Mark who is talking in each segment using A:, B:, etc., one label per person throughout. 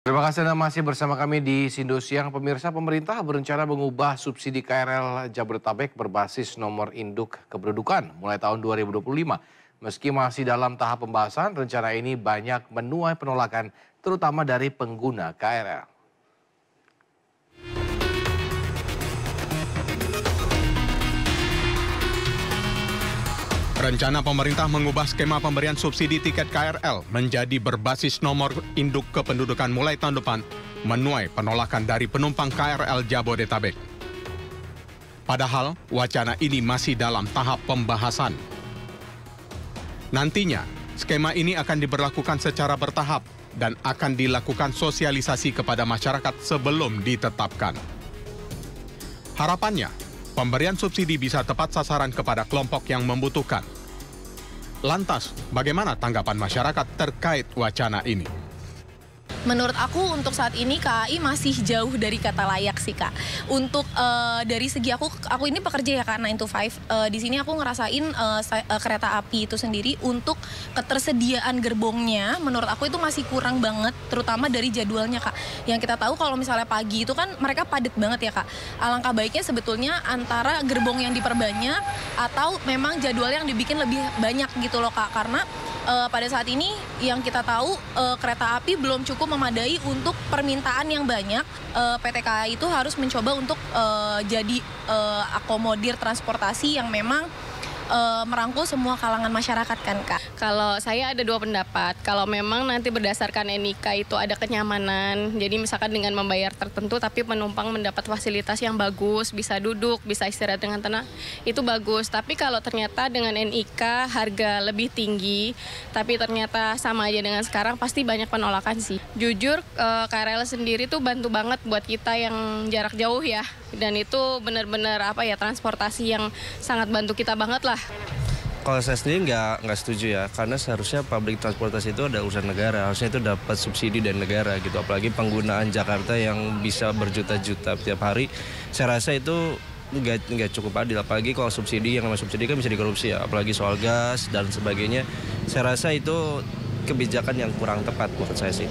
A: Terima kasih Anda masih bersama kami di Sindo Siang. Pemirsa, pemerintah berencana mengubah subsidi KRL Jabodetabek berbasis nomor induk kependudukan mulai tahun 2025. Meski masih dalam tahap pembahasan, rencana ini banyak menuai penolakan, terutama dari pengguna KRL.
B: Rencana pemerintah mengubah skema pemberian subsidi tiket KRL menjadi berbasis nomor induk kependudukan mulai tahun depan menuai penolakan dari penumpang KRL Jabodetabek. Padahal wacana ini masih dalam tahap pembahasan. Nantinya, skema ini akan diberlakukan secara bertahap dan akan dilakukan sosialisasi kepada masyarakat sebelum ditetapkan. Harapannya, pemberian subsidi bisa tepat sasaran kepada kelompok yang membutuhkan. Lantas, bagaimana tanggapan masyarakat terkait wacana ini?
C: Menurut aku untuk saat ini KAI masih jauh dari kata layak sih Kak. Untuk dari segi aku ini pekerja ya Kak 9 to 5. Di sini aku ngerasain kereta api itu sendiri untuk ketersediaan gerbongnya menurut aku itu masih kurang banget, terutama dari jadwalnya Kak. Yang kita tahu kalau misalnya pagi itu kan mereka padat banget ya Kak. Alangkah baiknya sebetulnya antara gerbong yang diperbanyak atau memang jadwal yang dibikin lebih banyak gitu loh Kak. Karena pada saat ini yang kita tahu kereta api belum cukup memadai untuk permintaan yang banyak. PT KAI itu harus mencoba untuk jadi akomodir transportasi yang memang merangkul semua kalangan masyarakat kan Kak.
D: Kalau saya ada dua pendapat. Kalau memang nanti berdasarkan NIK itu ada kenyamanan, jadi misalkan dengan membayar tertentu tapi penumpang mendapat fasilitas yang bagus, bisa duduk, bisa istirahat dengan tenang, itu bagus. Tapi kalau ternyata dengan NIK harga lebih tinggi, tapi ternyata sama aja dengan sekarang, pasti banyak penolakan sih. Jujur KRL sendiri tuh bantu banget buat kita yang jarak jauh ya. Dan itu benar-benar transportasi yang sangat bantu kita banget lah.
E: Kalau saya sendiri nggak setuju ya, karena seharusnya public transportasi itu ada urusan negara, harusnya itu dapat subsidi dari negara gitu. Apalagi penggunaan Jakarta yang bisa berjuta-juta tiap hari, saya rasa itu nggak cukup adil. Apalagi kalau subsidi, yang namanya subsidi kan bisa dikorupsi ya, apalagi soal gas dan sebagainya. Saya rasa itu kebijakan yang kurang tepat buat saya sih.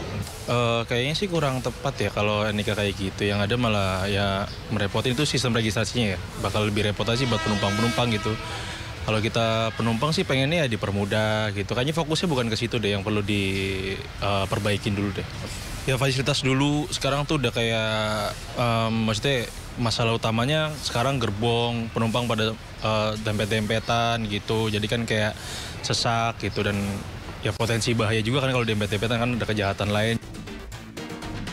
F: Kayaknya sih kurang tepat ya kalau NIK kayak gitu. Yang ada malah ya merepotin itu sistem registrasinya ya. Bakal lebih repot aja buat penumpang-penumpang gitu. Kalau kita penumpang sih pengennya ya dipermudah gitu. Kayaknya fokusnya bukan ke situ deh, yang perlu diperbaikin dulu deh. Ya fasilitas dulu, sekarang tuh udah kayak, maksudnya masalah utamanya sekarang gerbong, penumpang pada dempet-dempetan gitu. Jadi kan kayak sesak gitu dan ya potensi bahaya juga kan kalau dempet-dempetan kan ada kejahatan lain.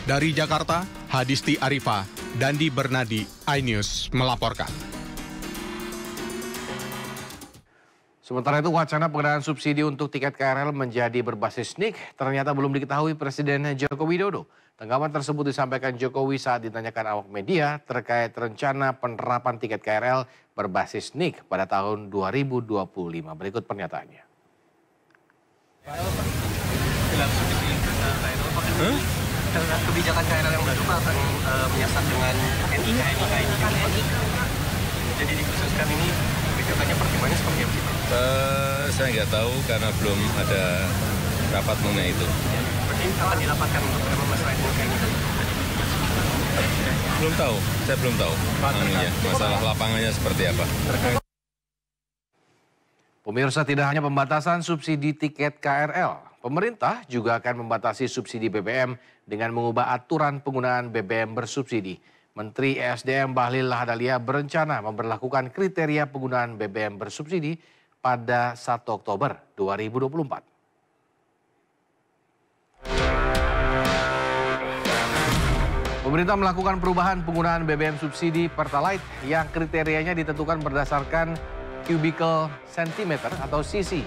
B: Dari Jakarta, Hadisti Arifa, Dandi Bernadi, iNews melaporkan.
A: Sementara itu, wacana pengadaan subsidi untuk tiket KRL menjadi berbasis NIK ternyata belum diketahui Presiden Joko Widodo. Tanggapan tersebut disampaikan Jokowi saat ditanyakan awak media terkait rencana penerapan tiket KRL berbasis NIK pada tahun 2025. Berikut pernyataannya.
G: Kebijakan KRL yang baru akan menyasar dengan NIK ini. Jadi dikhususkan ini kebijakannya pertimbangannya seperti apa sih Pak?
H: Saya nggak tahu karena belum ada rapat mengenai itu.
G: Berarti akan dirapatkan untuk masalah NIK ini?
H: Belum tahu, saya belum tahu. Masalah lapangannya seperti apa.
A: Pemirsa, tidak hanya pembatasan subsidi tiket KRL, pemerintah juga akan membatasi subsidi BBM dengan mengubah aturan penggunaan BBM bersubsidi. Menteri ESDM Bahlil Lahadalia berencana memberlakukan kriteria penggunaan BBM bersubsidi pada 1 Oktober 2024. Pemerintah melakukan perubahan penggunaan BBM subsidi Pertalite yang kriterianya ditentukan berdasarkan cubicle centimeter atau cc.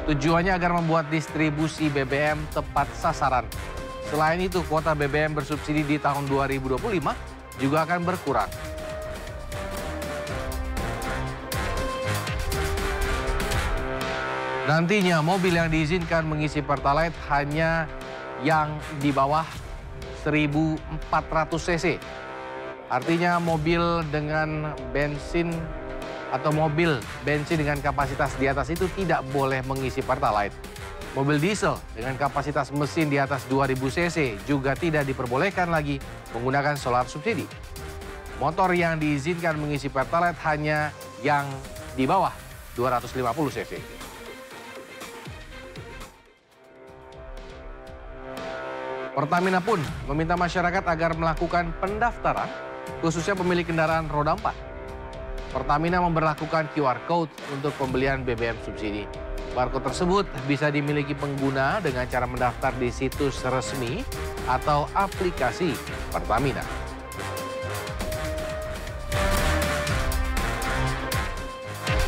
A: Tujuannya agar membuat distribusi BBM tepat sasaran. Selain itu, kuota BBM bersubsidi di tahun 2025 juga akan berkurang. Nantinya mobil yang diizinkan mengisi Pertalite hanya yang di bawah 1.400 cc. Artinya mobil dengan bensin atau mobil bensin dengan kapasitas di atas itu tidak boleh mengisi Pertalite. Mobil diesel dengan kapasitas mesin di atas 2000 cc juga tidak diperbolehkan lagi menggunakan solar subsidi. Motor yang diizinkan mengisi Pertalite hanya yang di bawah 250 cc. Pertamina pun meminta masyarakat agar melakukan pendaftaran, khususnya pemilik kendaraan roda 4. Pertamina memberlakukan QR Code untuk pembelian BBM subsidi. Barcode tersebut bisa dimiliki pengguna dengan cara mendaftar di situs resmi atau aplikasi Pertamina.